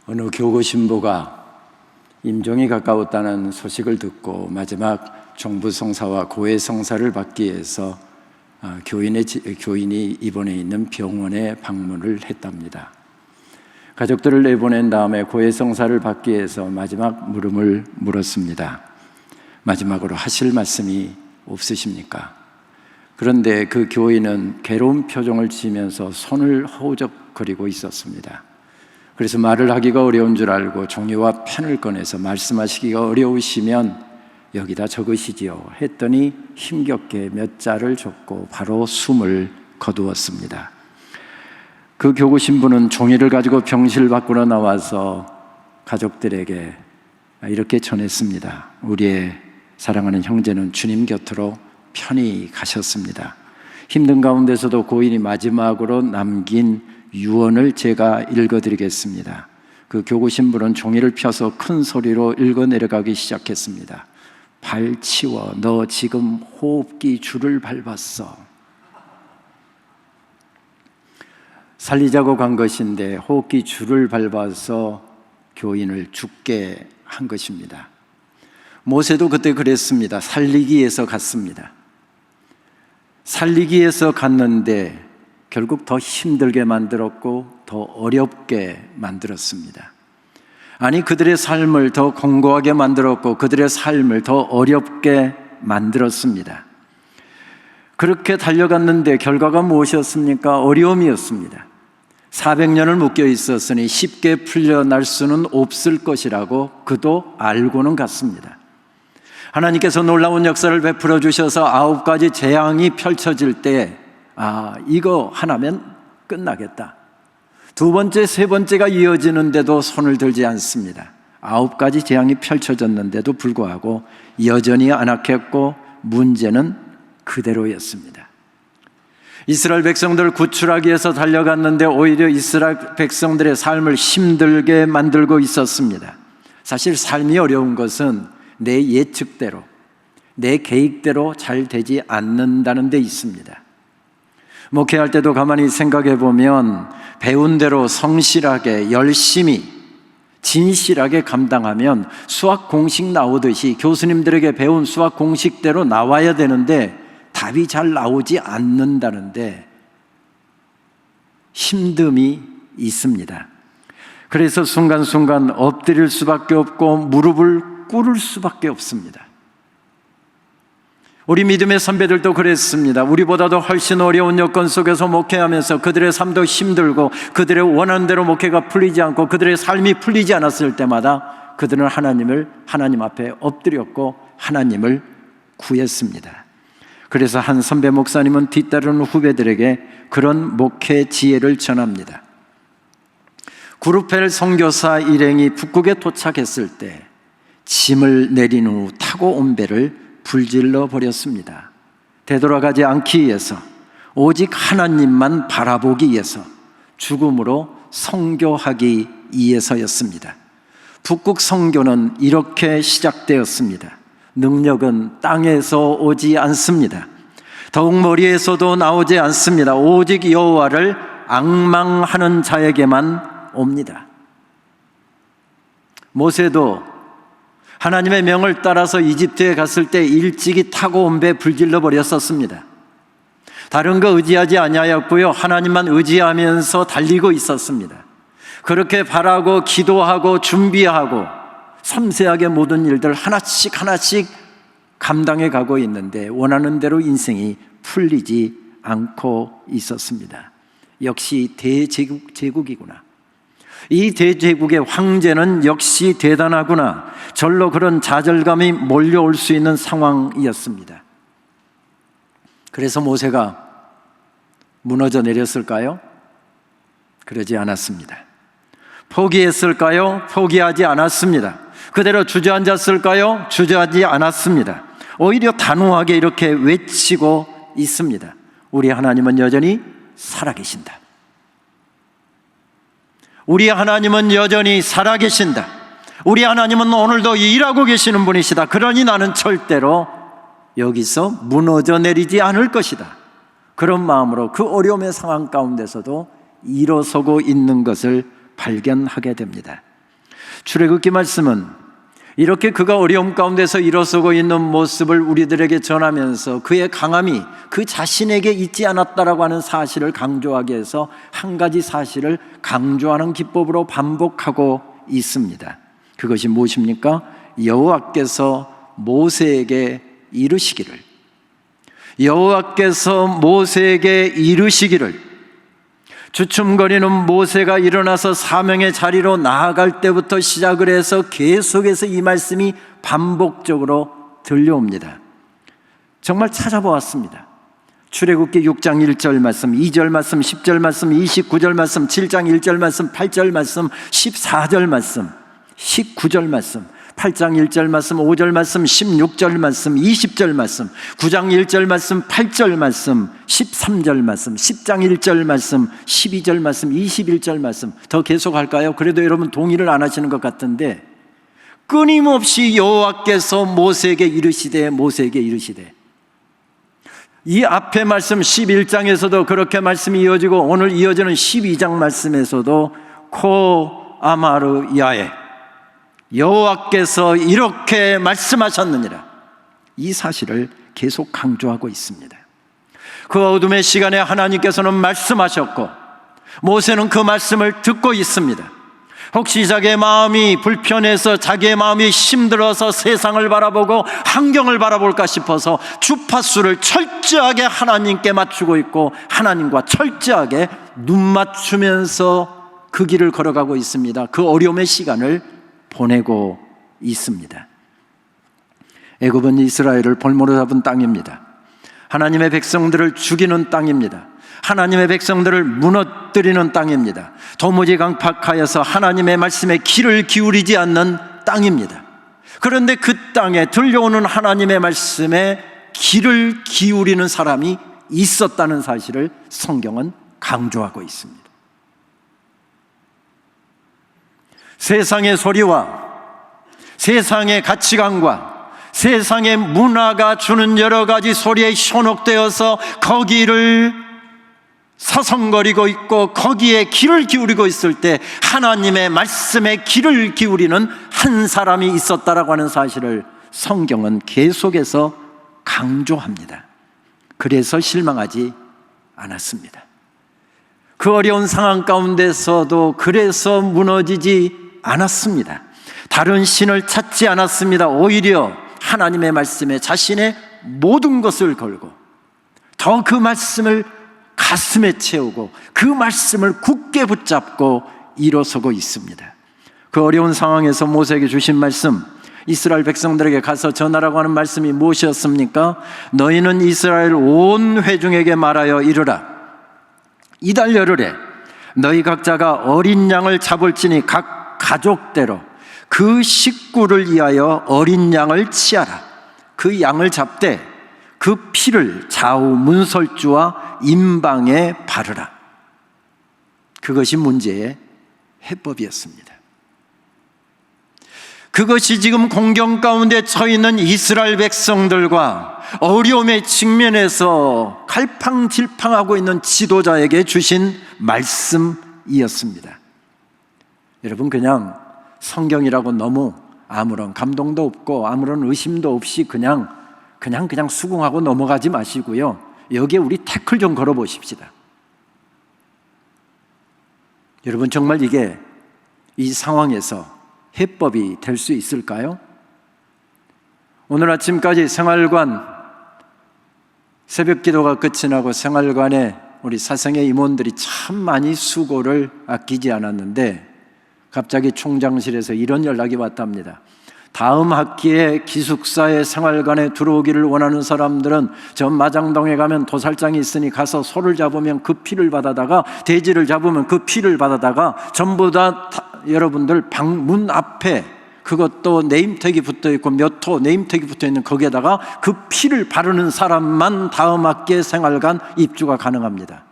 어느 교구 신부가 임종이 가까웠다는 소식을 듣고 마지막 종부성사와 고해성사를 받기 위해서 교인이 입원해 있는 병원에 방문을 했답니다. 가족들을 내보낸 다음에 고해성사를 받기 위해서 마지막 물음을 물었습니다. 마지막으로 하실 말씀이 없으십니까? 그런데 그 교인은 괴로운 표정을 지으면서 손을 허우적거리고 있었습니다. 그래서 말을 하기가 어려운 줄 알고 종이와 펜을 꺼내서 말씀하시기가 어려우시면 여기다 적으시지요 했더니 힘겹게 몇 자를 줬고 바로 숨을 거두었습니다. 그 교구 신부는 종이를 가지고 병실 밖으로 나와서 가족들에게 이렇게 전했습니다. 우리의 사랑하는 형제는 주님 곁으로 편히 가셨습니다. 힘든 가운데서도 고인이 마지막으로 남긴 유언을 제가 읽어드리겠습니다. 그 교구 신부는 종이를 펴서 큰 소리로 읽어 내려가기 시작했습니다. 발 치워, 너 지금 호흡기 줄을 밟았어. 살리자고 간 것인데 호흡기 줄을 밟아서 교인을 죽게 한 것입니다. 모세도 그때 그랬습니다. 살리기 위해서 갔습니다. 살리기 위해서 갔는데 결국 더 힘들게 만들었고 더 어렵게 만들었습니다. 아니, 그들의 삶을 더 공고하게 만들었고 그들의 삶을 더 어렵게 만들었습니다. 그렇게 달려갔는데 결과가 무엇이었습니까? 어려움이었습니다. 400년을 묶여 있었으니 쉽게 풀려날 수는 없을 것이라고 그도 알고는 갔습니다. 하나님께서 놀라운 역사를 베풀어 주셔서 9가지 재앙이 펼쳐질 때 이거 하나면 끝나겠다. 두 번째, 세 번째가 이어지는데도 손을 들지 않습니다. 9가지 재앙이 펼쳐졌는데도 불구하고 여전히 안악했고 문제는 그대로였습니다. 이스라엘 백성들을 구출하기 위해서 달려갔는데 오히려 이스라엘 백성들의 삶을 힘들게 만들고 있었습니다. 사실 삶이 어려운 것은 내 예측대로, 내 계획대로 잘 되지 않는다는 데 있습니다. 목회할 때도 가만히 생각해 보면 배운 대로 성실하게 열심히 진실하게 감당하면 수학 공식 나오듯이 교수님들에게 배운 수학 공식대로 나와야 되는데 답이 잘 나오지 않는다는데 힘듦이 있습니다. 그래서 순간순간 엎드릴 수밖에 없고 무릎을 꿇을 수밖에 없습니다. 우리 믿음의 선배들도 그랬습니다. 우리보다도 훨씬 어려운 여건 속에서 목회하면서 그들의 삶도 힘들고 그들의 원하는 대로 목회가 풀리지 않고 그들의 삶이 풀리지 않았을 때마다 그들은 하나님 앞에 엎드렸고 하나님을 구했습니다. 그래서 한 선배 목사님은 뒤따르는 후배들에게 그런 목회 지혜를 전합니다. 구르펠 선교사 일행이 북극에 도착했을 때 짐을 내린 후 타고 온 배를 불질러 버렸습니다. 되돌아가지 않기 위해서, 오직 하나님만 바라보기 위해서, 죽음으로 선교하기 위해서였습니다. 북극 선교는 이렇게 시작되었습니다. 능력은 땅에서 오지 않습니다. 더욱 머리에서도 나오지 않습니다. 오직 여호와를 앙망하는 자에게만 옵니다. 모세도 하나님의 명을 따라서 이집트에 갔을 때 일찍이 타고 온 배 불질러 버렸었습니다. 다른 거 의지하지 아니하였고요, 하나님만 의지하면서 달리고 있었습니다. 그렇게 바라고 기도하고 준비하고 섬세하게 모든 일들 하나씩 감당해 가고 있는데 원하는 대로 인생이 풀리지 않고 있었습니다. 역시 대제국이구나. 이 대제국의 황제는 역시 대단하구나. 절로 그런 좌절감이 몰려올 수 있는 상황이었습니다. 그래서 모세가 무너져 내렸을까요? 그러지 않았습니다. 포기했을까요? 포기하지 않았습니다. 그대로 주저앉았을까요? 주저하지 않았습니다. 오히려 단호하게 이렇게 외치고 있습니다. 우리 하나님은 여전히 살아계신다. 우리 하나님은 여전히 살아계신다. 우리 하나님은 오늘도 일하고 계시는 분이시다. 그러니 나는 절대로 여기서 무너져 내리지 않을 것이다. 그런 마음으로 그 어려움의 상황 가운데서도 일어서고 있는 것을 발견하게 됩니다. 출애굽기 말씀은 이렇게 그가 어려움 가운데서 일어서고 있는 모습을 우리들에게 전하면서 그의 강함이 그 자신에게 있지 않았다라고 하는 사실을 강조하기 위해서 한 가지 사실을 강조하는 기법으로 반복하고 있습니다. 그것이 무엇입니까? 여호와께서 모세에게 이르시기를, 여호와께서 모세에게 이르시기를. 주춤거리는 모세가 일어나서 사명의 자리로 나아갈 때부터 시작을 해서 계속해서 이 말씀이 반복적으로 들려옵니다. 정말 찾아보았습니다. 출애굽기 6장 1절 말씀, 2절 말씀, 10절 말씀, 29절 말씀, 7장 1절 말씀, 8절 말씀, 14절 말씀, 19절 말씀, 8장 1절 말씀, 5절 말씀, 16절 말씀, 20절 말씀, 9장 1절 말씀, 8절 말씀, 13절 말씀, 10장 1절 말씀, 12절 말씀, 21절 말씀. 더 계속할까요? 그래도 여러분 동의를 안 하시는 것 같은데, 끊임없이 여호와께서 모세에게 이르시되, 모세에게 이르시되. 이 앞에 말씀 11장에서도 그렇게 말씀이 이어지고 오늘 이어지는 12장 말씀에서도 코 아마르 야에, 여호와께서 이렇게 말씀하셨느니라, 이 사실을 계속 강조하고 있습니다. 그 어둠의 시간에 하나님께서는 말씀하셨고 모세는 그 말씀을 듣고 있습니다. 혹시 자기의 마음이 불편해서, 자기의 마음이 힘들어서 세상을 바라보고 환경을 바라볼까 싶어서 주파수를 철저하게 하나님께 맞추고 있고 하나님과 철저하게 눈 맞추면서 그 길을 걸어가고 있습니다. 그 어려움의 시간을 보내고 있습니다. 애굽은 이스라엘을 볼모로 잡은 땅입니다. 하나님의 백성들을 죽이는 땅입니다. 하나님의 백성들을 무너뜨리는 땅입니다. 도무지 강팍하여서 하나님의 말씀에 귀를 기울이지 않는 땅입니다. 그런데 그 땅에 들려오는 하나님의 말씀에 귀를 기울이는 사람이 있었다는 사실을 성경은 강조하고 있습니다. 세상의 소리와 세상의 가치관과 세상의 문화가 주는 여러 가지 소리에 현혹되어서 거기를 서성거리고 있고 거기에 귀를 기울이고 있을 때 하나님의 말씀에 귀를 기울이는 한 사람이 있었다라고 하는 사실을 성경은 계속해서 강조합니다. 그래서 실망하지 않았습니다. 그 어려운 상황 가운데서도 그래서 무너지지 않았습니다. 다른 신을 찾지 않았습니다. 오히려 하나님의 말씀에 자신의 모든 것을 걸고 더 그 말씀을 가슴에 채우고 그 말씀을 굳게 붙잡고 일어서고 있습니다. 그 어려운 상황에서 모세에게 주신 말씀, 이스라엘 백성들에게 가서 전하라고 하는 말씀이 무엇이었습니까? 너희는 이스라엘 온 회중에게 말하여 이르라. 이달 열흘에 너희 각자가 어린 양을 잡을지니 각 가족대로 그 식구를 위하여 어린 양을 치하라. 그 양을 잡되 그 피를 좌우 문설주와 임방에 바르라. 그것이 문제의 해법이었습니다. 그것이 지금 공경 가운데 처해 있는 이스라엘 백성들과 어려움의 직면에서 갈팡질팡하고 있는 지도자에게 주신 말씀이었습니다. 여러분, 그냥 성경이라고 너무 아무런 감동도 없고 아무런 의심도 없이 그냥 수긍하고 넘어가지 마시고요, 여기에 우리 태클 좀 걸어 보십시다. 여러분, 정말 이게 이 상황에서 해법이 될 수 있을까요? 오늘 아침까지 생활관 새벽 기도가 끝이 나고 생활관에 우리 사생의 임원들이 참 많이 수고를 아끼지 않았는데 갑자기 총장실에서 이런 연락이 왔답니다. 다음 학기에 기숙사의 생활관에 들어오기를 원하는 사람들은 저 마장동에 가면 도살장이 있으니 가서 소를 잡으면 그 피를 받아다가, 돼지를 잡으면 그 피를 받아다가 전부 다 여러분들 방문 앞에, 그것도 네임택이 붙어있고 몇 호 네임택이 붙어있는 거기에다가 그 피를 바르는 사람만 다음 학기에 생활관 입주가 가능합니다.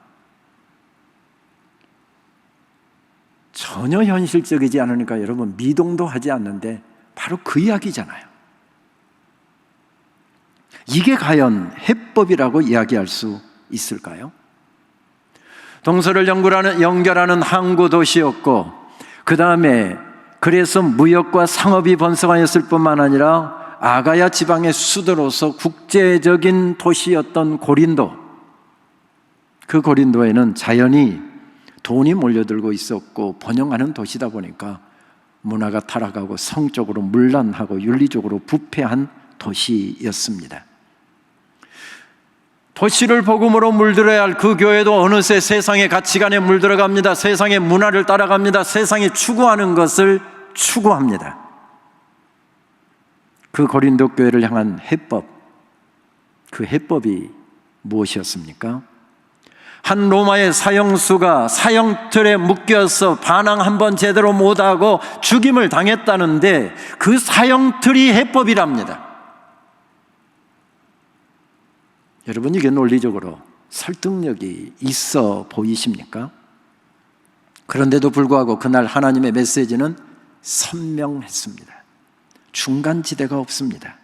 전혀 현실적이지 않으니까 여러분 미동도 하지 않는데 바로 그 이야기잖아요. 이게 과연 해법이라고 이야기할 수 있을까요? 동서를 연결하는 항구 도시였고, 그 다음에 그래서 무역과 상업이 번성하였을 뿐만 아니라 아가야 지방의 수도로서 국제적인 도시였던 고린도, 그 고린도에는 자연히 돈이 몰려들고 있었고 번영하는 도시다 보니까 문화가 타락하고 성적으로 문란하고 윤리적으로 부패한 도시였습니다. 도시를 복음으로 물들어야 할 그 교회도 어느새 세상의 가치관에 물들어갑니다. 세상의 문화를 따라갑니다. 세상이 추구하는 것을 추구합니다. 그 고린도 교회를 향한 해법, 그 해법이 무엇이었습니까? 한 로마의 사형수가 사형틀에 묶여서 반항 한번 제대로 못하고 죽임을 당했다는데 그 사형틀이 해법이랍니다. 여러분, 이게 논리적으로 설득력이 있어 보이십니까? 그런데도 불구하고 그날 하나님의 메시지는 선명했습니다. 중간지대가 없습니다.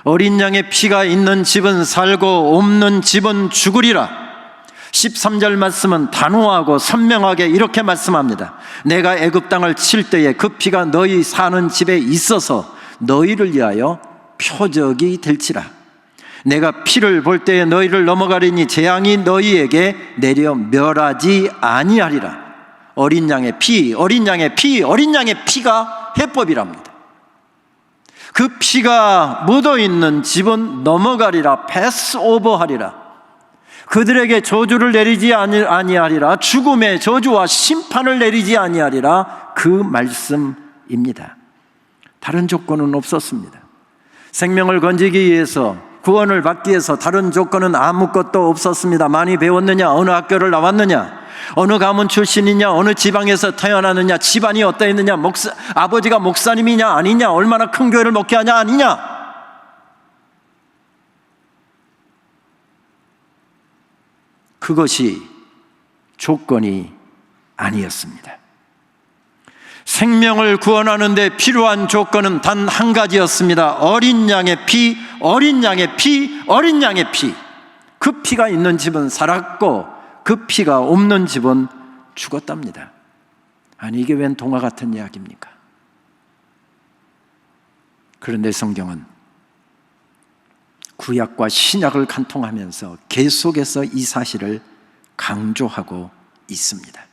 어린 양의 피가 있는 집은 살고 없는 집은 죽으리라. 13절 말씀은 단호하고 선명하게 이렇게 말씀합니다. 내가 애굽 땅을 칠 때에 그 피가 너희 사는 집에 있어서 너희를 위하여 표적이 될지라. 내가 피를 볼 때에 너희를 넘어가리니 재앙이 너희에게 내려 멸하지 아니하리라. 어린 양의 피, 어린 양의 피, 어린 양의 피가 해법이랍니다. 그 피가 묻어있는 집은 넘어가리라, 패스오버하리라. 그들에게 저주를 내리지 아니하리라. 죽음의 저주와 심판을 내리지 아니하리라. 그 말씀입니다. 다른 조건은 없었습니다. 생명을 건지기 위해서, 구원을 받기 위해서 다른 조건은 아무것도 없었습니다. 많이 배웠느냐, 어느 학교를 나왔느냐, 어느 가문 출신이냐, 어느 지방에서 태어났느냐, 집안이 어떠했느냐, 아버지가 목사님이냐 아니냐, 얼마나 큰 교회를 목회하냐 아니냐, 그것이 조건이 아니었습니다. 생명을 구원하는 데 필요한 조건은 단 한 가지였습니다. 어린 양의 피, 어린 양의 피, 어린 양의 피. 그 피가 있는 집은 살았고 그 피가 없는 집은 죽었답니다. 아니, 이게 웬 동화 같은 이야기입니까? 그런데 성경은 구약과 신약을 간통하면서 계속해서 이 사실을 강조하고 있습니다.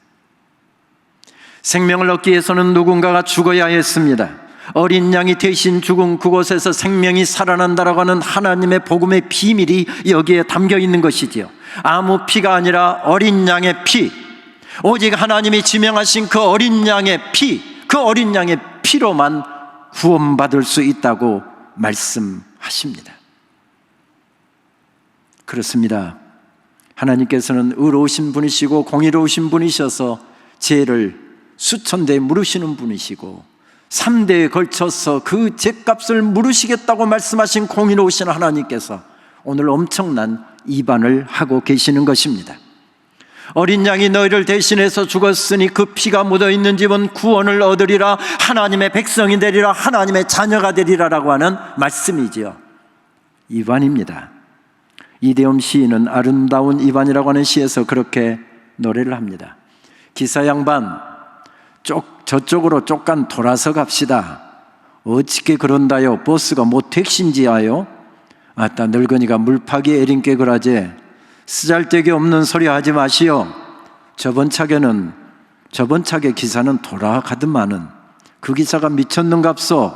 생명을 얻기 위해서는 누군가가 죽어야 했습니다. 어린 양이 대신 죽은 그곳에서 생명이 살아난다라고 하는 하나님의 복음의 비밀이 여기에 담겨 있는 것이지요. 아무 피가 아니라 어린 양의 피, 오직 하나님이 지명하신 그 어린 양의 피, 그 어린 양의 피로만 구원받을 수 있다고 말씀하십니다. 그렇습니다. 하나님께서는 의로우신 분이시고 공의로우신 분이셔서 죄를 수천대에 물으시는 분이시고 3대에 걸쳐서 그 죄값을 물으시겠다고 말씀하신 공의로우신 하나님께서 오늘 엄청난 이반을 하고 계시는 것입니다. 어린 양이 너희를 대신해서 죽었으니 그 피가 묻어있는 집은 구원을 얻으리라, 하나님의 백성이 되리라, 하나님의 자녀가 되리라라고 하는 말씀이지요. 이반입니다. 이대엄 시인은 아름다운 이반이라고 하는 시에서 그렇게 노래를 합니다. 기사 양반, 저쪽으로 쪽간 돌아서 갑시다. 어찌게 그런다요? 버스가 뭐 택시인지하요? 아따, 늙은이가 물파기 애린께 그러제. 쓰잘데기 없는 소리 하지 마시오. 저번 차게 기사는 돌아가더만은 그 기사가 미쳤는갑소.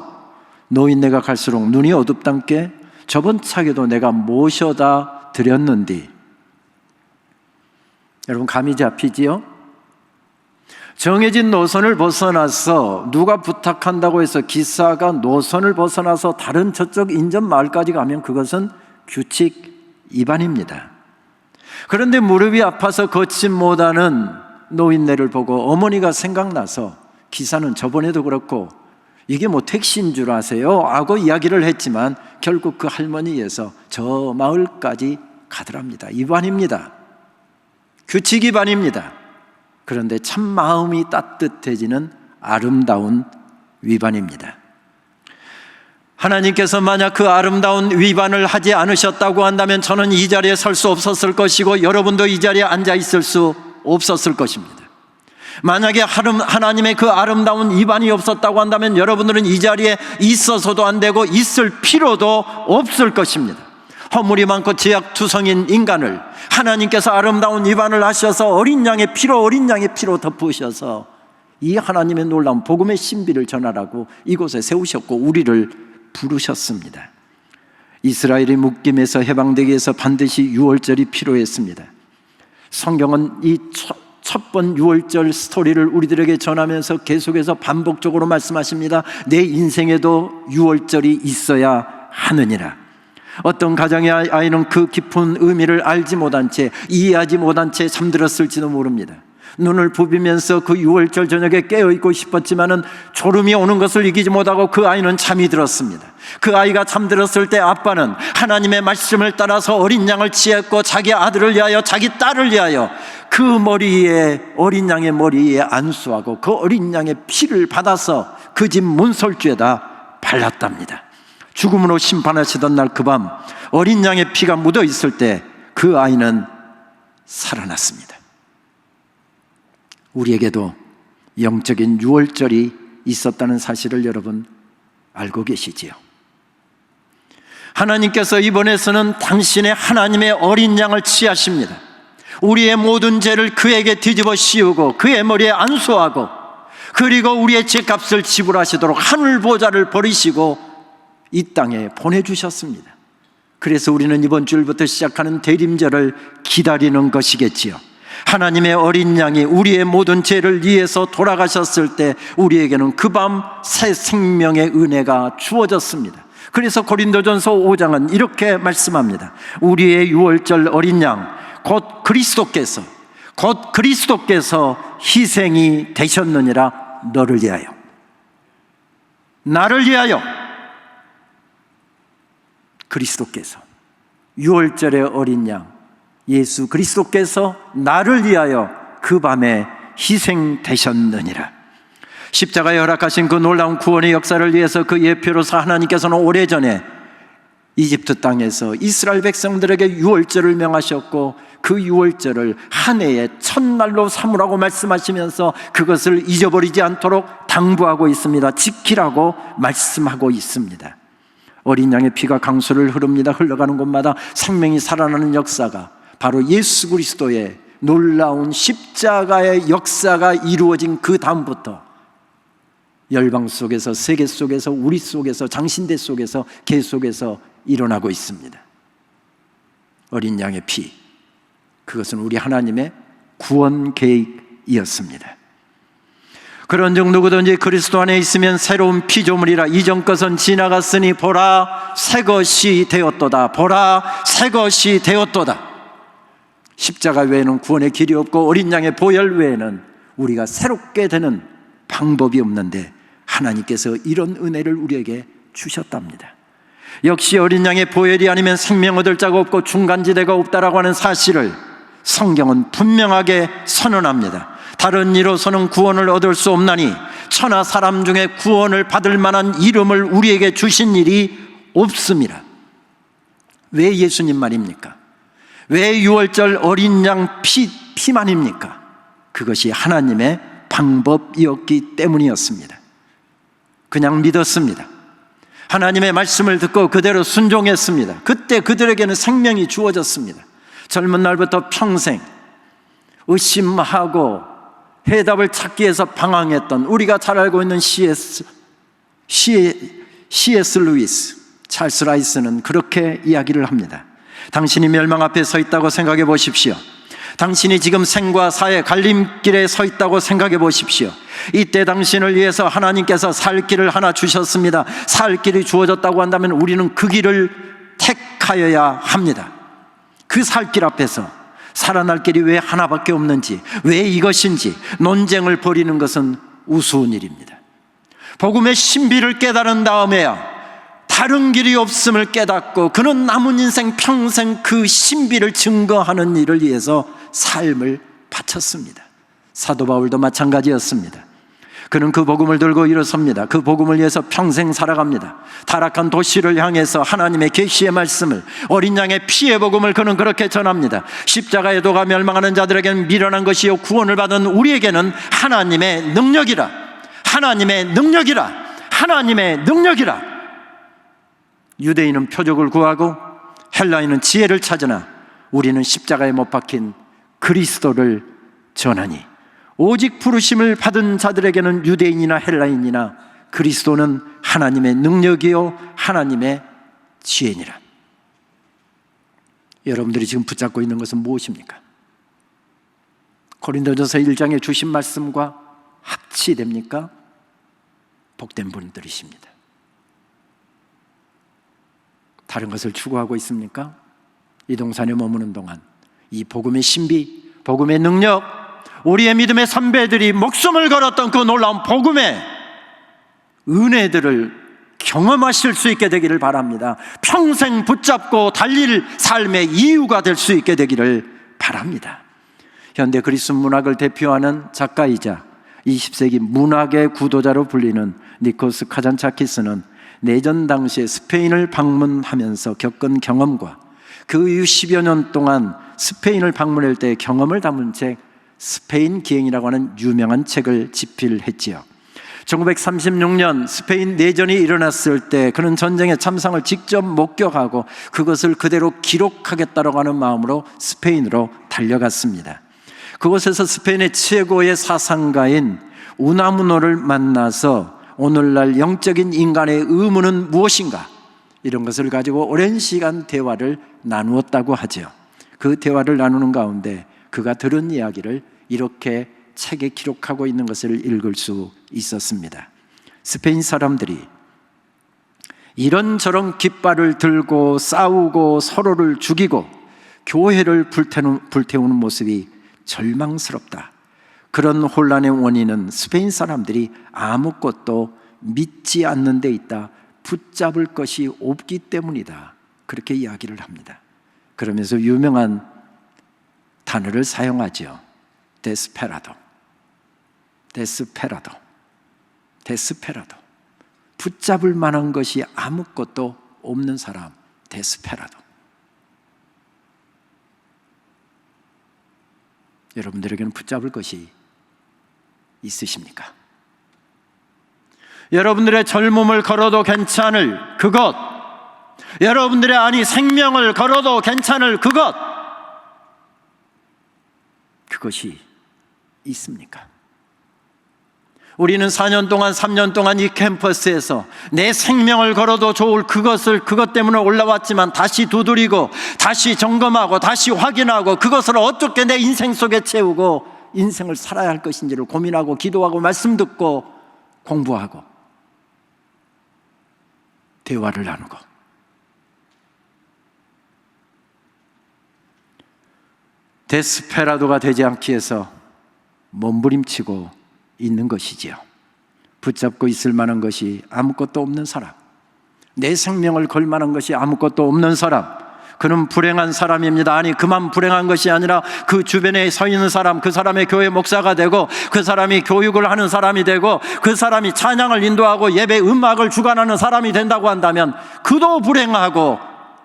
노인네가 갈수록 눈이 어둡단께. 저번 차게도 내가 모셔다 드렸는디. 여러분, 감이 잡히지요? 정해진 노선을 벗어나서 누가 부탁한다고 해서 기사가 노선을 벗어나서 다른 저쪽 인접 마을까지 가면 그것은 규칙 위반입니다. 그런데 무릎이 아파서 걷지 못하는 노인네를 보고 어머니가 생각나서 기사는 저번에도 그렇고 이게 뭐 택시인 줄 아세요? 하고 이야기를 했지만 결국 그 할머니에서 저 마을까지 가더랍니다. 위반입니다. 규칙 위반입니다. 그런데 참 마음이 따뜻해지는 아름다운 위반입니다. 하나님께서 만약 그 아름다운 위반을 하지 않으셨다고 한다면 저는 이 자리에 설 수 없었을 것이고 여러분도 이 자리에 앉아 있을 수 없었을 것입니다. 만약에 하나님의 그 아름다운 입안이 없었다고 한다면 여러분들은 이 자리에 있어서도 안 되고 있을 필요도 없을 것입니다. 허물이 많고 죄악투성인 인간을 하나님께서 아름다운 입안을 하셔서 어린 양의 피로 덮으셔서 이 하나님의 놀라운 복음의 신비를 전하라고 이곳에 세우셨고 우리를 부르셨습니다. 이스라엘이 묶임에서 해방되기 위해서 반드시 유월절이 필요했습니다. 성경은 이 첫 번 유월절 스토리를 우리들에게 전하면서 계속해서 반복적으로 말씀하십니다. 내 인생에도 유월절이 있어야 하느니라. 어떤 가정의 아이는 그 깊은 의미를 알지 못한 채, 이해하지 못한 채 잠들었을지도 모릅니다. 눈을 부비면서 그 유월절 저녁에 깨어있고 싶었지만은 졸음이 오는 것을 이기지 못하고 그 아이는 잠이 들었습니다. 그 아이가 잠들었을 때 아빠는 하나님의 말씀을 따라서 어린 양을 취했고 자기 아들을 위하여 자기 딸을 위하여 그 머리에, 어린 양의 머리에 안수하고 그 어린 양의 피를 받아서 그 집 문설주에다 발랐답니다. 죽음으로 심판하시던 날 그 밤 어린 양의 피가 묻어 있을 때 그 아이는 살아났습니다. 우리에게도 영적인 유월절이 있었다는 사실을 여러분 알고 계시지요? 하나님께서 이번에서는 당신의 하나님의 어린 양을 취하십니다. 우리의 모든 죄를 그에게 뒤집어 씌우고 그의 머리에 안수하고 그리고 우리의 죄값을 지불하시도록 하늘 보좌를 버리시고 이 땅에 보내주셨습니다. 그래서 우리는 이번 주일부터 시작하는 대림절을 기다리는 것이겠지요. 하나님의 어린 양이 우리의 모든 죄를 위해서 돌아가셨을 때 우리에게는 그 밤 새 생명의 은혜가 주어졌습니다. 그래서 고린도전서 5장은 이렇게 말씀합니다. 우리의 유월절 어린 양 곧 그리스도께서 희생이 되셨느니라. 너를 위하여, 나를 위하여. 그리스도께서, 유월절의 어린 양 예수 그리스도께서 나를 위하여 그 밤에 희생되셨느니라. 십자가에 허락하신 그 놀라운 구원의 역사를 위해서 그 예표로서 하나님께서는 오래전에 이집트 땅에서 이스라엘 백성들에게 유월절을 명하셨고 그 유월절을 한 해의 첫날로 삼으라고 말씀하시면서 그것을 잊어버리지 않도록 당부하고 있습니다. 지키라고 말씀하고 있습니다. 어린 양의 피가 강수를 흐릅니다. 흘러가는 곳마다 생명이 살아나는 역사가 바로 예수 그리스도의 놀라운 십자가의 역사가 이루어진 그 다음부터 열방 속에서, 세계 속에서, 우리 속에서, 장신대 속에서, 개 속에서 일어나고 있습니다. 어린 양의 피, 그것은 우리 하나님의 구원 계획이었습니다. 그런즉 누구든지 그리스도 안에 있으면 새로운 피조물이라. 이전 것은 지나갔으니 보라 새 것이 되었도다. 보라 새 것이 되었도다. 십자가 외에는 구원의 길이 없고 어린 양의 보혈 외에는 우리가 새롭게 되는 방법이 없는데 하나님께서 이런 은혜를 우리에게 주셨답니다. 역시 어린 양의 보혈이 아니면 생명 얻을 자가 없고 중간지대가 없다라고 하는 사실을 성경은 분명하게 선언합니다. 다른 이로서는 구원을 얻을 수 없나니 천하 사람 중에 구원을 받을 만한 이름을 우리에게 주신 일이 없습니다. 왜 예수님 말입니까? 왜 유월절 어린 양 피만입니까? 그것이 하나님의 방법이었기 때문이었습니다. 그냥 믿었습니다. 하나님의 말씀을 듣고 그대로 순종했습니다. 그때 그들에게는 생명이 주어졌습니다. 젊은 날부터 평생 의심하고 해답을 찾기 위해서 방황했던, 우리가 잘 알고 있는 C.S. 루이스, 찰스 라이스는 그렇게 이야기를 합니다. 당신이 멸망 앞에 서 있다고 생각해 보십시오. 당신이 지금 생과 사의 갈림길에 서 있다고 생각해 보십시오. 이때 당신을 위해서 하나님께서 살 길을 하나 주셨습니다. 살 길이 주어졌다고 한다면 우리는 그 길을 택하여야 합니다. 그 살 길 앞에서 살아날 길이 왜 하나밖에 없는지, 왜 이것인지 논쟁을 벌이는 것은 우스운 일입니다. 복음의 신비를 깨달은 다음에야 다른 길이 없음을 깨닫고 그는 남은 인생 평생 그 신비를 증거하는 일을 위해서 삶을 바쳤습니다. 사도 바울도 마찬가지였습니다. 그는 그 복음을 들고 일어섭니다. 그 복음을 위해서 평생 살아갑니다. 타락한 도시를 향해서 하나님의 계시의 말씀을, 어린 양의 피의 복음을 그는 그렇게 전합니다. 십자가의 도가 멸망하는 자들에게는 미련한 것이요 구원을 받은 우리에게는 하나님의 능력이라, 하나님의 능력이라, 하나님의 능력이라. 유대인은 표적을 구하고 헬라인은 지혜를 찾으나 우리는 십자가에 못 박힌 그리스도를 전하니, 오직 부르심을 받은 자들에게는 유대인이나 헬라인이나 그리스도는 하나님의 능력이요 하나님의 지혜니라. 여러분들이 지금 붙잡고 있는 것은 무엇입니까? 고린도전서 1장에 주신 말씀과 합치됩니까? 복된 분들이십니다. 다른 것을 추구하고 있습니까? 이 동산에 머무는 동안 이 복음의 신비, 복음의 능력, 우리의 믿음의 선배들이 목숨을 걸었던 그 놀라운 복음의 은혜들을 경험하실 수 있게 되기를 바랍니다. 평생 붙잡고 달릴 삶의 이유가 될 수 있게 되기를 바랍니다. 현대 그리스 문학을 대표하는 작가이자 20세기 문학의 구도자로 불리는 니코스 카잔차키스는 내전 당시에 스페인을 방문하면서 겪은 경험과 그 이후 10여 년 동안 스페인을 방문할 때의 경험을 담은 책 스페인 기행이라고 하는 유명한 책을 집필했지요. 1936년 스페인 내전이 일어났을 때 그는 전쟁의 참상을 직접 목격하고 그것을 그대로 기록하겠다고 하는 마음으로 스페인으로 달려갔습니다. 그곳에서 스페인의 최고의 사상가인 우나무노를 만나서 오늘날 영적인 인간의 의무는 무엇인가, 이런 것을 가지고 오랜 시간 대화를 나누었다고 하죠. 그 대화를 나누는 가운데 그가 들은 이야기를 이렇게 책에 기록하고 있는 것을 읽을 수 있었습니다. 스페인 사람들이 이런저런 깃발을 들고 싸우고 서로를 죽이고 교회를 불태우는 모습이 절망스럽다. 그런 혼란의 원인은 스페인 사람들이 아무것도 믿지 않는 데 있다. 붙잡을 것이 없기 때문이다. 그렇게 이야기를 합니다. 그러면서 유명한 단어를 사용하죠. 데스페라도. 붙잡을 만한 것이 아무것도 없는 사람, 데스페라도. 여러분들에게는 붙잡을 것이 있으십니까? 여러분들의 젊음을 걸어도 괜찮을 그것, 여러분들의 생명을 걸어도 괜찮을 그것이 있습니까? 우리는 4년 동안 3년 동안 이 캠퍼스에서 내 생명을 걸어도 좋을 그것 때문에 올라왔지만 다시 두드리고 다시 점검하고 다시 확인하고 그것을 어떻게 내 인생 속에 채우고 인생을 살아야 할 것인지를 고민하고 기도하고 말씀 듣고 공부하고 대화를 나누고, 데스페라도가 되지 않기 위해서 몸부림치고 있는 것이지요. 붙잡고 있을 만한 것이 아무것도 없는 사람, 내 생명을 걸 만한 것이 아무것도 없는 사람, 그는 불행한 사람입니다. 그만 불행한 것이 아니라 그 주변에 서 있는 사람, 그 사람의 교회 목사가 되고 그 사람이 교육을 하는 사람이 되고 그 사람이 찬양을 인도하고 예배 음악을 주관하는 사람이 된다고 한다면 그도 불행하고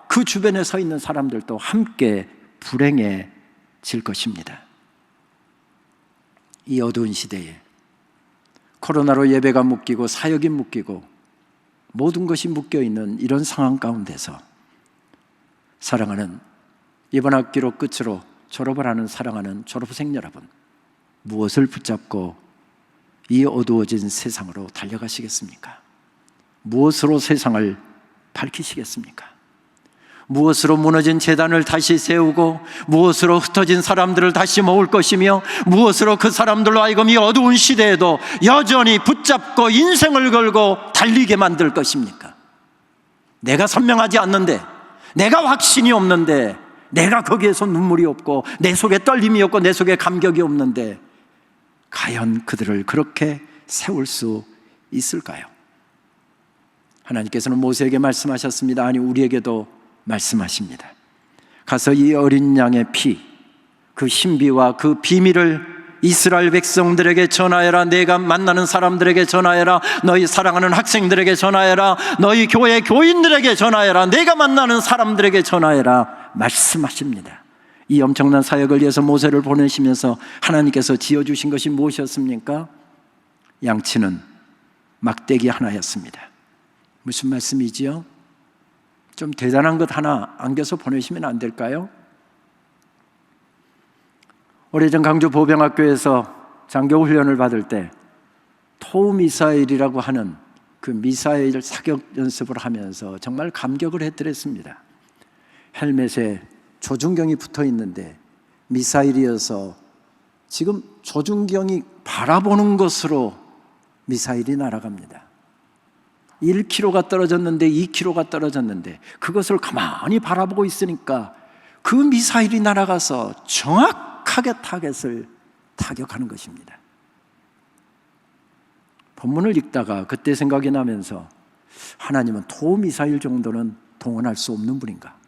그 주변에 서 있는 사람들도 함께 불행해질 것입니다. 이 어두운 시대에 코로나로 예배가 묶이고 사역이 묶이고 모든 것이 묶여있는 이런 상황 가운데서 사랑하는, 이번 학기로 끝으로 졸업을 하는 사랑하는 졸업생 여러분, 무엇을 붙잡고 이 어두워진 세상으로 달려가시겠습니까? 무엇으로 세상을 밝히시겠습니까? 무엇으로 무너진 재단을 다시 세우고 무엇으로 흩어진 사람들을 다시 모을 것이며 무엇으로 그 사람들로 하여금 이 어두운 시대에도 여전히 붙잡고 인생을 걸고 달리게 만들 것입니까? 내가 선명하지 않는데, 내가 확신이 없는데, 내가 거기에서 눈물이 없고 내 속에 떨림이 없고 내 속에 감격이 없는데 과연 그들을 그렇게 세울 수 있을까요? 하나님께서는 모세에게 말씀하셨습니다. 우리에게도 말씀하십니다. 가서 이 어린 양의 피, 그 신비와 그 비밀을 이스라엘 백성들에게 전하여라. 내가 만나는 사람들에게 전하여라. 너희 사랑하는 학생들에게 전하여라. 너희 교회 교인들에게 전하여라. 내가 만나는 사람들에게 전하여라 말씀하십니다. 이 엄청난 사역을 위해서 모세를 보내시면서 하나님께서 지어주신 것이 무엇이었습니까? 양치는 막대기 하나였습니다. 무슨 말씀이지요? 좀 대단한 것 하나 안겨서 보내시면 안 될까요? 오래전 강주 보병학교에서 장교 훈련을 받을 때 토미사일이라고 하는 그 미사일 사격 연습을 하면서 정말 감격을 해드렸습니다. 헬멧에 조준경이 붙어 있는데 미사일이어서 지금 조준경이 바라보는 것으로 미사일이 날아갑니다. 1km가 떨어졌는데 2km가 떨어졌는데 그것을 가만히 바라보고 있으니까 그 미사일이 날아가서 정확하게 타겟을 타격하는 것입니다. 본문을 읽다가 그때 생각이 나면서 하나님은 토미사일 정도는 동원할 수 없는 분인가?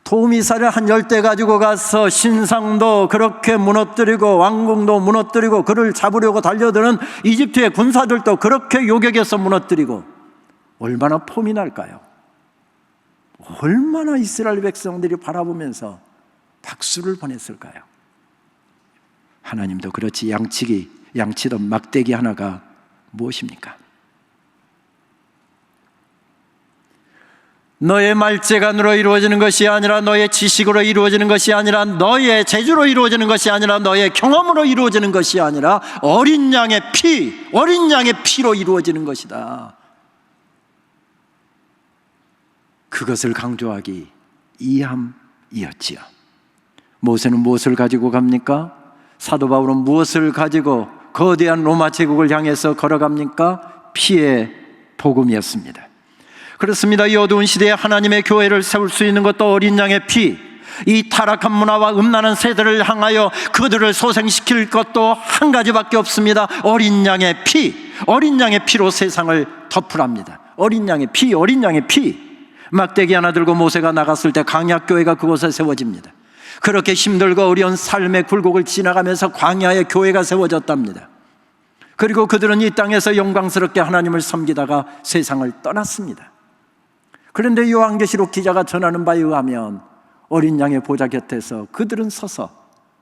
토미사일을 한 10대 가지고 가서 신상도 그렇게 무너뜨리고 왕궁도 무너뜨리고 그를 잡으려고 달려드는 이집트의 군사들도 그렇게 요격해서 무너뜨리고 얼마나 폼이 날까요? 얼마나 이스라엘 백성들이 바라보면서 박수를 보냈을까요? 하나님도 그렇지 양치던 막대기 하나가 무엇입니까? 너의 말재간으로 이루어지는 것이 아니라 너의 지식으로 이루어지는 것이 아니라 너의 재주로 이루어지는 것이 아니라 너의 경험으로 이루어지는 것이 아니라 어린 양의 피로 이루어지는 것이다. 그것을 강조하기 이함이었지요. 모세는 무엇을 가지고 갑니까? 사도 바울은 무엇을 가지고 거대한 로마 제국을 향해서 걸어갑니까? 피의 복음이었습니다. 그렇습니다. 이 어두운 시대에 하나님의 교회를 세울 수 있는 것도 어린 양의 피, 이 타락한 문화와 음란한 세대를 향하여 그들을 소생시킬 것도 한 가지밖에 없습니다. 어린 양의 피, 어린 양의 피로 세상을 덮으랍니다. 어린 양의 피, 어린 양의 피. 막대기 하나 들고 모세가 나갔을 때 광야교회가 그곳에 세워집니다. 그렇게 힘들고 어려운 삶의 굴곡을 지나가면서 광야의 교회가 세워졌답니다. 그리고 그들은 이 땅에서 영광스럽게 하나님을 섬기다가 세상을 떠났습니다. 그런데 요한계시록 기자가 전하는 바에 의하면 어린 양의 보좌 곁에서 그들은 서서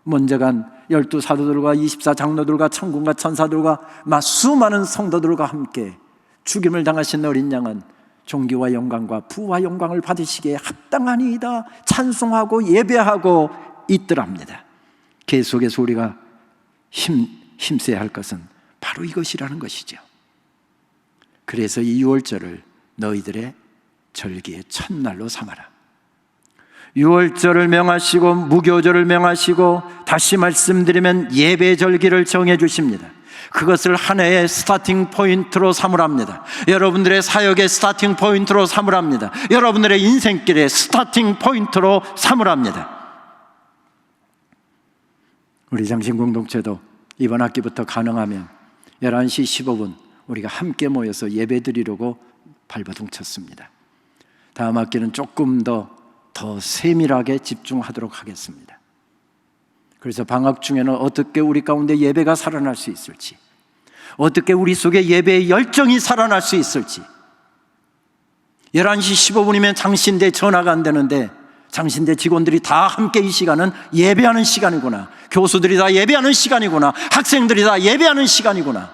먼저 간 12사도들과 24장로들과 천군과 천사들과 수많은 성도들과 함께 죽임을 당하신 어린 양은 존귀와 영광과 부와 영광을 받으시기에 합당하니이다 찬송하고 예배하고 있더랍니다. 계속해서 우리가 힘써야 할 것은 바로 이것이라는 것이죠. 그래서 이 6월절을 너희들의 절기의 첫날로 삼아라. 6월절을 명하시고 무교절을 명하시고 다시 말씀드리면 예배절기를 정해 주십니다. 그것을 한 해의 스타팅 포인트로 삼으랍니다. 여러분들의 사역의 스타팅 포인트로 삼으랍니다. 여러분들의 인생길의 스타팅 포인트로 삼으랍니다. 우리 장신공동체도 이번 학기부터 가능하면 11시 15분 우리가 함께 모여서 예배 드리려고 발버둥 쳤습니다. 다음 학기는 조금 더 세밀하게 집중하도록 하겠습니다. 그래서 방학 중에는 어떻게 우리 가운데 예배가 살아날 수 있을지, 어떻게 우리 속에 예배의 열정이 살아날 수 있을지. 11시 15분이면 장신대 전화가 안 되는데 장신대 직원들이 다 함께 이 시간은 예배하는 시간이구나, 교수들이 다 예배하는 시간이구나, 학생들이 다 예배하는 시간이구나.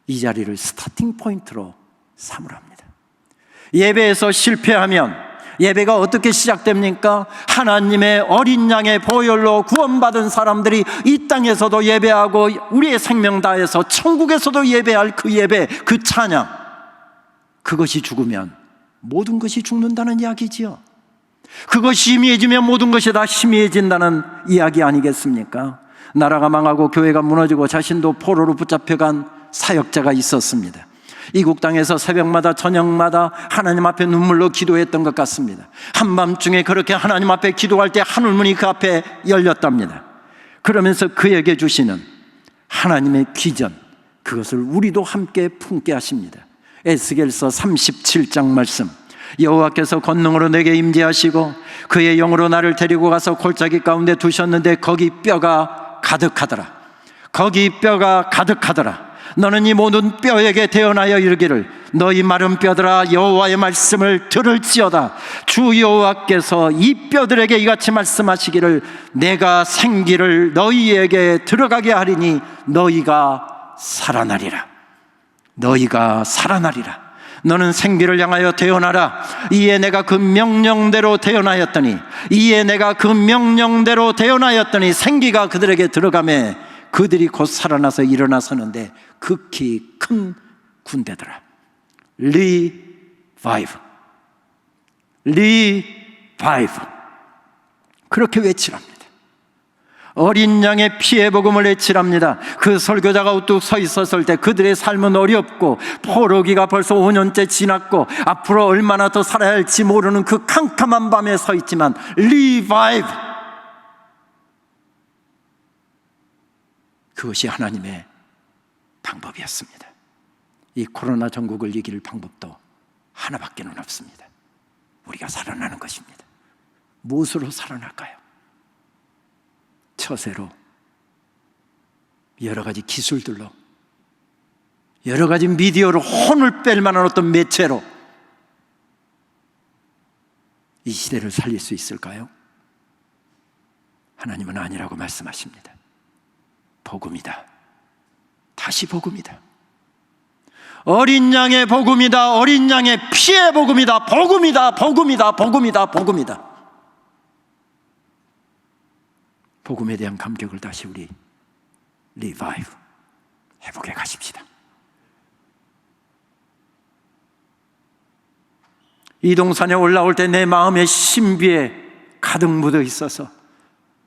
이 자리를 스타팅 포인트로 삼으랍니다. 예배에서 실패하면 예배가 어떻게 시작됩니까? 하나님의 어린 양의 보혈로 구원받은 사람들이 이 땅에서도 예배하고 우리의 생명 다해서 천국에서도 예배할 그 예배, 그 찬양, 그것이 죽으면 모든 것이 죽는다는 이야기지요. 그것이 희미해지면 모든 것이 다 희미해진다는 이야기 아니겠습니까? 나라가 망하고 교회가 무너지고 자신도 포로로 붙잡혀간 사역자가 있었습니다. 이국 땅에서 새벽마다 저녁마다 하나님 앞에 눈물로 기도했던 것 같습니다. 한밤중에 그렇게 하나님 앞에 기도할 때 하늘문이 그 앞에 열렸답니다. 그러면서 그에게 주시는 하나님의 비전, 그것을 우리도 함께 품게 하십니다. 에스겔서 37장 말씀, 여호와께서 권능으로 내게 임재하시고 그의 영으로 나를 데리고 가서 골짜기 가운데 두셨는데 거기 뼈가 가득하더라. 거기 뼈가 가득하더라. 너는 이 모든 뼈에게 대언하여 이르기를 너희 마른 뼈들아 여호와의 말씀을 들을지어다. 주 여호와께서 이 뼈들에게 이같이 말씀하시기를 내가 생기를 너희에게 들어가게 하리니 너희가 살아나리라. 너희가 살아나리라. 너는 생기를 향하여 대언하라. 이에 내가 그 명령대로 대언하였더니 생기가 그들에게 들어가매 그들이 곧 살아나서 일어나서는데 극히 큰 군대더라. 리바이브 그렇게 외치랍니다. 어린 양의 피의 복음을 외치랍니다. 그 설교자가 우뚝 서 있었을 때 그들의 삶은 어렵고 포로기가 벌써 5년째 지났고 앞으로 얼마나 더 살아야 할지 모르는 그 캄캄한 밤에 서 있지만 리바이브, 그것이 하나님의 방법이었습니다. 이 코로나 전국을 이길 방법도 하나밖에는 없습니다. 우리가 살아나는 것입니다. 무엇으로 살아날까요? 처세로, 여러 가지 기술들로, 여러 가지 미디어로 혼을 뺄 만한 어떤 매체로 이 시대를 살릴 수 있을까요? 하나님은 아니라고 말씀하십니다. 복음이다. 다시 복음이다. 어린 양의 복음이다. 어린 양의 피의 복음이다. 복음이다. 복음에 대한 감격을 다시 우리 리바이브 회복해 가십시다. 이동산에 올라올 때 내 마음의 신비에 가득 묻어 있어서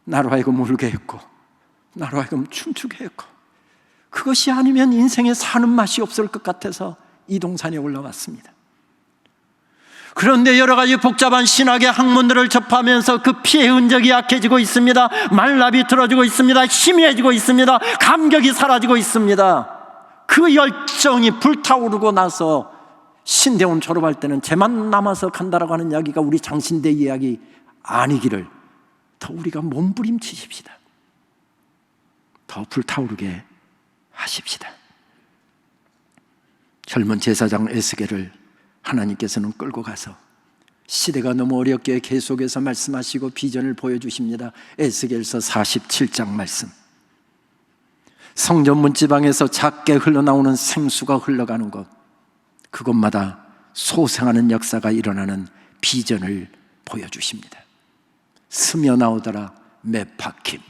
나로 하여금 울게 했고 나로 하여금 춤추게 했고, 그것이 아니면 인생에 사는 맛이 없을 것 같아서 이동산에 올라왔습니다. 그런데 여러 가지 복잡한 신학의 학문들을 접하면서 그 피의 흔적이 약해지고 있습니다. 말랍이 틀어지고 있습니다. 희미해지고 있습니다. 감격이 사라지고 있습니다. 그 열정이 불타오르고 나서 신대원 졸업할 때는 쟤만 남아서 간다라고 하는 이야기가 우리 장신대 이야기 아니기를 더 우리가 몸부림치십시다. 더 불타오르게 하십시다. 젊은 제사장 에스겔을 하나님께서는 끌고 가서 시대가 너무 어렵기에 계속해서 말씀하시고 비전을 보여주십니다. 에스겔서 47장 말씀. 성전 문지방에서 작게 흘러나오는 생수가 흘러가는 것, 그곳마다 소생하는 역사가 일어나는 비전을 보여주십니다. 스며 나오더라 메파킴,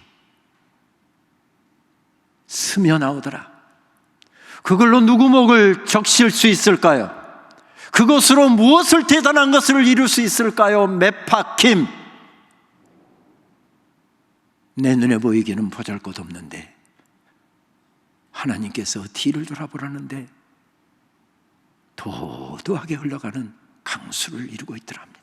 스며 나오더라. 그걸로 누구 목을 적실 수 있을까요? 그것으로 무엇을 대단한 것을 이룰 수 있을까요? 메파킴. 내 눈에 보이기는 보잘것없는데 하나님께서 뒤를 돌아보라는데 도도하게 흘러가는 강수를 이루고 있더랍니다.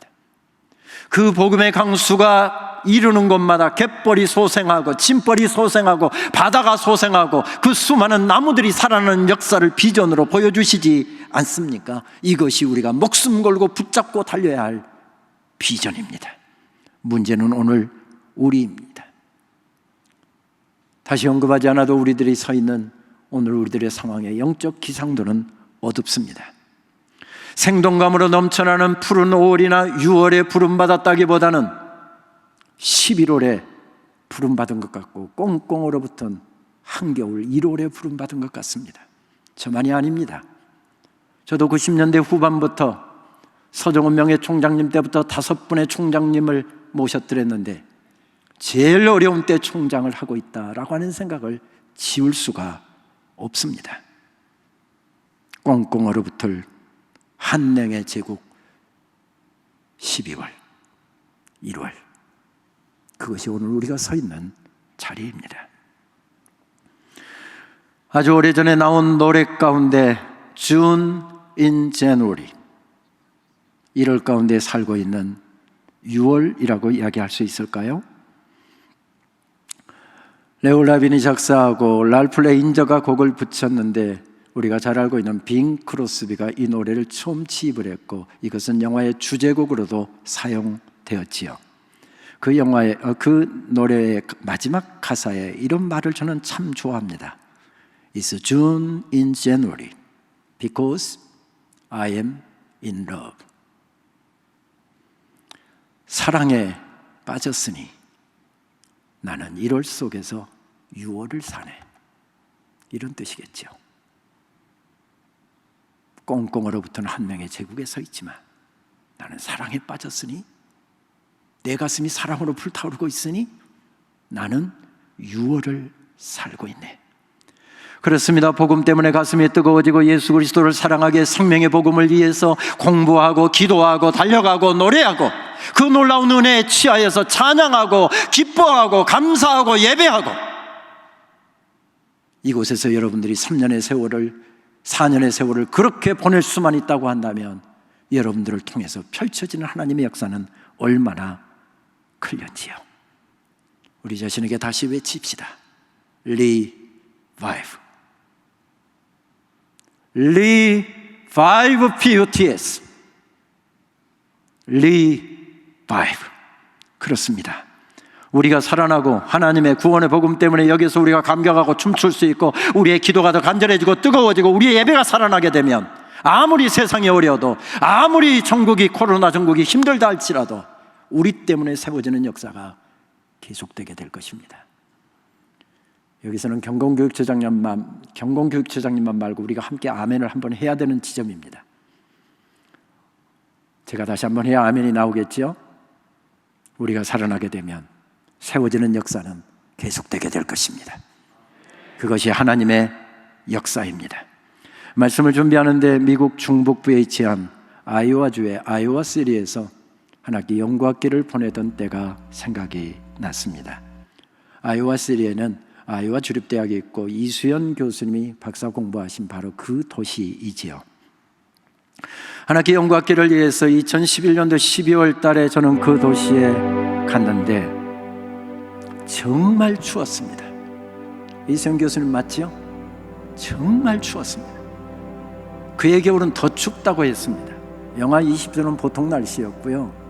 그 복음의 강수가 이루는 곳마다 갯벌이 소생하고 진벌이 소생하고 바다가 소생하고 그 수많은 나무들이 살아나는 역사를 비전으로 보여주시지 않습니까? 이것이 우리가 목숨 걸고 붙잡고 달려야 할 비전입니다. 문제는 오늘 우리입니다. 다시 언급하지 않아도 우리들이 서 있는 오늘 우리들의 상황의 영적 기상도는 어둡습니다. 생동감으로 넘쳐나는 푸른 5월이나 6월에 부름받았다기보다는 11월에 부름받은 것 같고 꽁꽁 얼어붙은 한겨울 1월에 부름받은 것 같습니다. 저만이 아닙니다. 저도 90년대 후반부터 서정훈 명예총장님 때부터 5분의 총장님을 모셨더랬는데 제일 어려운 때 총장을 하고 있다라고 하는 생각을 지울 수가 없습니다. 꽁꽁 얼어붙을 한랭의 제국 12월, 1월, 그것이 오늘 우리가 서 있는 자리입니다. 아주 오래전에 나온 노래 가운데 June in January, 1월 가운데 살고 있는 6월이라고 이야기할 수 있을까요? 레오 라빈이 작사하고 랄프 레인저가 곡을 붙였는데 우리가 잘 알고 있는 빙 크로스비가 이 노래를 처음 취입을 했고 이것은 영화의 주제곡으로도 사용되었지요. 그 영화의 그 노래의 마지막 가사에 이런 말을 저는 참 좋아합니다. It's June in January because I am in love. 사랑에 빠졌으니 나는 1월 속에서 6월을 사네. 이런 뜻이겠죠. 꽁꽁 얼어붙은 한 명의 제국에 서 있지만 나는 사랑에 빠졌으니, 내 가슴이 사랑으로 불타오르고 있으니 나는 6월을 살고 있네. 그렇습니다. 복음 때문에 가슴이 뜨거워지고 예수 그리스도를 사랑하게 생명의 복음을 위해서 공부하고 기도하고 달려가고 노래하고 그 놀라운 은혜에 취하여서 찬양하고 기뻐하고 감사하고 예배하고, 이곳에서 여러분들이 3년의 세월을, 4년의 세월을 그렇게 보낼 수만 있다고 한다면 여러분들을 통해서 펼쳐지는 하나님의 역사는 얼마나 클련지요. 우리 자신에게 다시 외칩시다. Revive. Revive PUTS. Revive. 그렇습니다. 우리가 살아나고 하나님의 구원의 복음 때문에 여기서 우리가 감격하고 춤출 수 있고 우리의 기도가 더 간절해지고 뜨거워지고 우리의 예배가 살아나게 되면 아무리 세상이 어려워도, 아무리 전국이 코로나 전국이 힘들다 할지라도 우리 때문에 세워지는 역사가 계속되게 될 것입니다. 여기서는 경공교육처장님만 말고 우리가 함께 아멘을 한번 해야 되는 지점입니다. 제가 다시 한번 해야 아멘이 나오겠죠? 우리가 살아나게 되면 세워지는 역사는 계속되게 될 것입니다. 그것이 하나님의 역사입니다. 말씀을 준비하는데 미국 중북부에 위치한 아이오와주의 아이오와시리에서 한 학기 연구학기를 보내던 때가 생각이 났습니다. 아이오와시리에는 아이오와 주립대학이 있고 이수연 교수님이 박사 공부하신 바로 그 도시이지요. 한 학기 연구학기를 위해서 2011년도 12월 달에 저는 그 도시에 갔는데 정말 추웠습니다. 이수연 교수님 맞죠? 정말 추웠습니다. 그의 겨울은 더 춥다고 했습니다. 영하 20도는 보통 날씨였고요,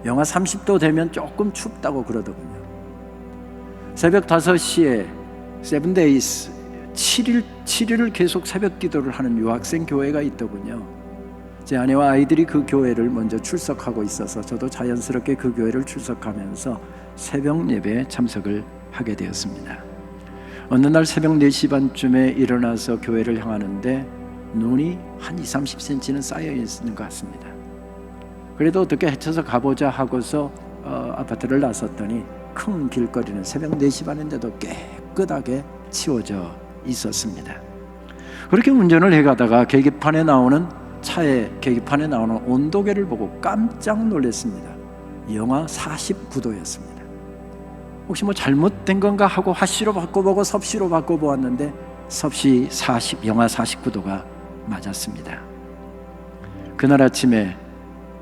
영하 30도 되면 조금 춥다고 그러더군요. 새벽 5시에 세븐데이스 7일을 계속 새벽 기도를 하는 유학생 교회가 있더군요. 제 아내와 아이들이 그 교회를 먼저 출석하고 있어서 저도 자연스럽게 그 교회를 출석하면서 새벽 예배에 참석을 하게 되었습니다. 어느 날 새벽 4시 반쯤에 일어나서 교회를 향하는데 눈이 한 20-30cm는 쌓여 있는 것 같습니다. 그래도 어떻게 헤쳐서 가보자 하고서 아파트를 나섰더니 큰 길거리는 새벽 4시 반인데도 깨끗하게 치워져 있었습니다. 그렇게 운전을 해가다가 계기판에 나오는 온도계를 보고 깜짝 놀랐습니다. 영하 49도였습니다. 혹시 뭐 잘못된 건가 하고 하시로 바꿔보고 섭씨로 바꿔보았는데 섭씨 영하 49도가 맞았습니다. 그날 아침에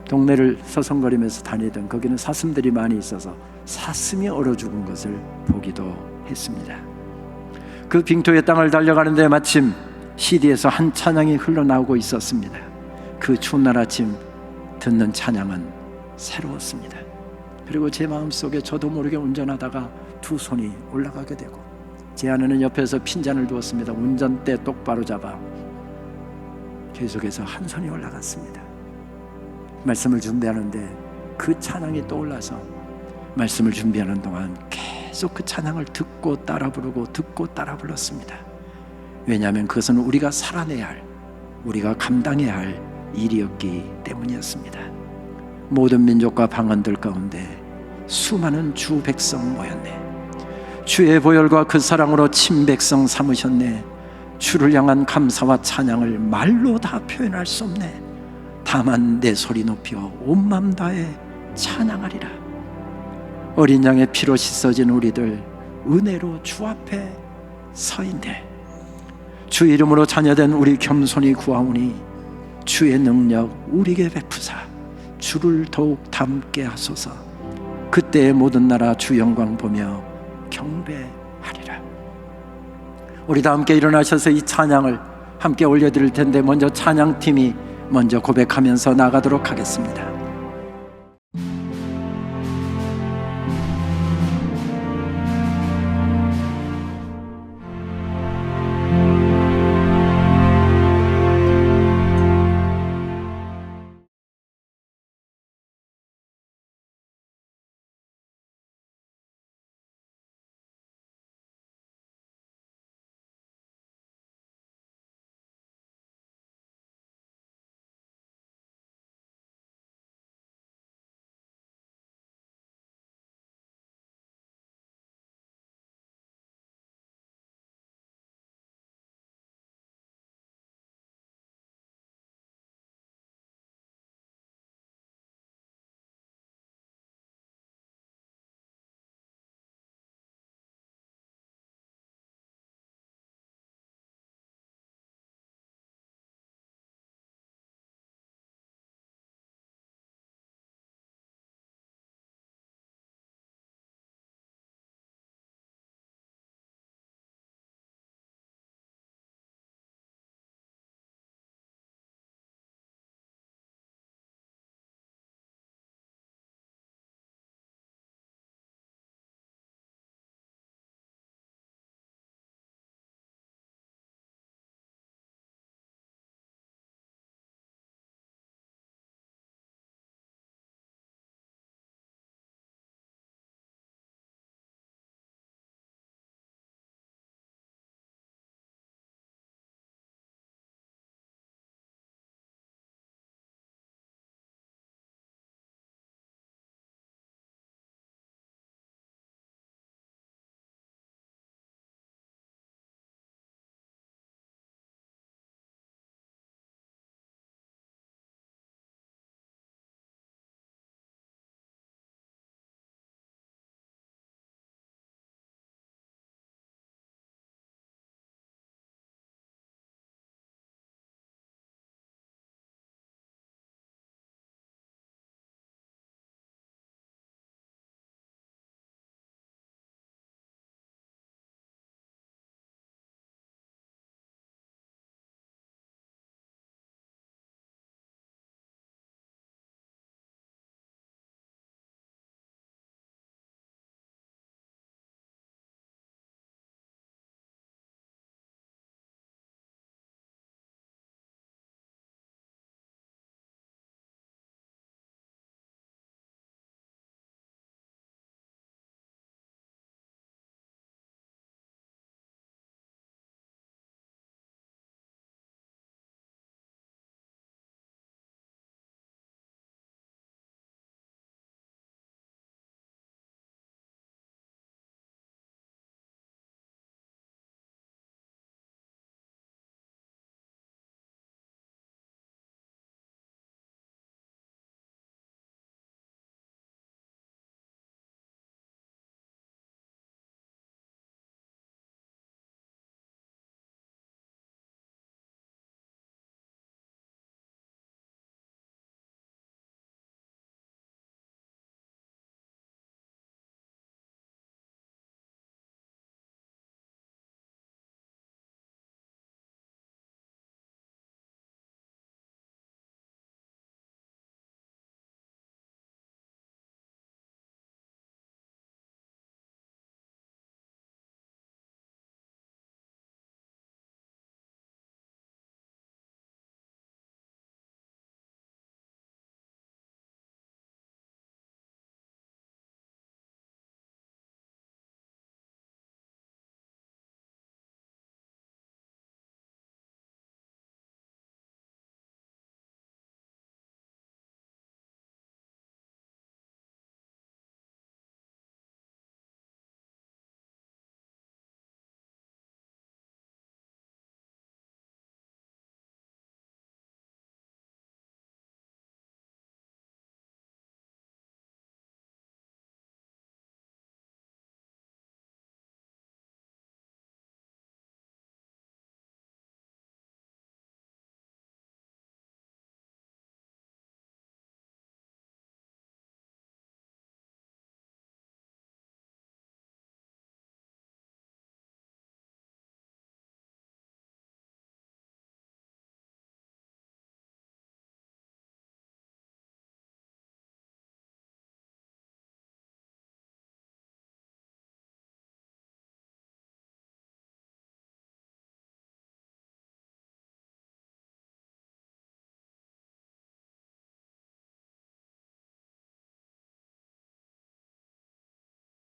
동네를 서성거리면서 다니던 거기는 사슴들이 많이 있어서 사슴이 얼어 죽은 것을 보기도 했습니다. 그 빙토의 땅을 달려가는데 마침 CD에서 한 찬양이 흘러나오고 있었습니다. 그 추운 날 아침 듣는 찬양은 새로웠습니다. 그리고 제 마음속에 저도 모르게 운전하다가 두 손이 올라가게 되고 제 아내는 옆에서 핀잔을 두었습니다. 운전대 똑바로 잡아 계속해서 한 손이 올라갔습니다. 말씀을 준비하는데 그 찬양이 떠올라서 말씀을 준비하는 동안 계속 그 찬양을 듣고 따라 부르고 듣고 따라 불렀습니다. 왜냐하면 그것은 우리가 살아내야 할, 우리가 감당해야 할 일이었기 때문이었습니다. 모든 민족과 방언들 가운데 수많은 주 백성 모였네. 주의 보혈과 그 사랑으로 친백성 삼으셨네. 주를 향한 감사와 찬양을 말로 다 표현할 수 없네. 다만 내 소리 높여 온 맘 다해 찬양하리라. 어린 양의 피로 씻어진 우리들 은혜로 주 앞에 서 있네. 주 이름으로 자녀된 우리 겸손히 구하오니 주의 능력 우리에게 베푸사 주를 더욱 닮게 하소서. 그때의 모든 나라 주 영광 보며 경배하리라. 우리 다 함께 일어나셔서 이 찬양을 함께 올려드릴 텐데 먼저 찬양팀이 먼저 고백하면서 나가도록 하겠습니다.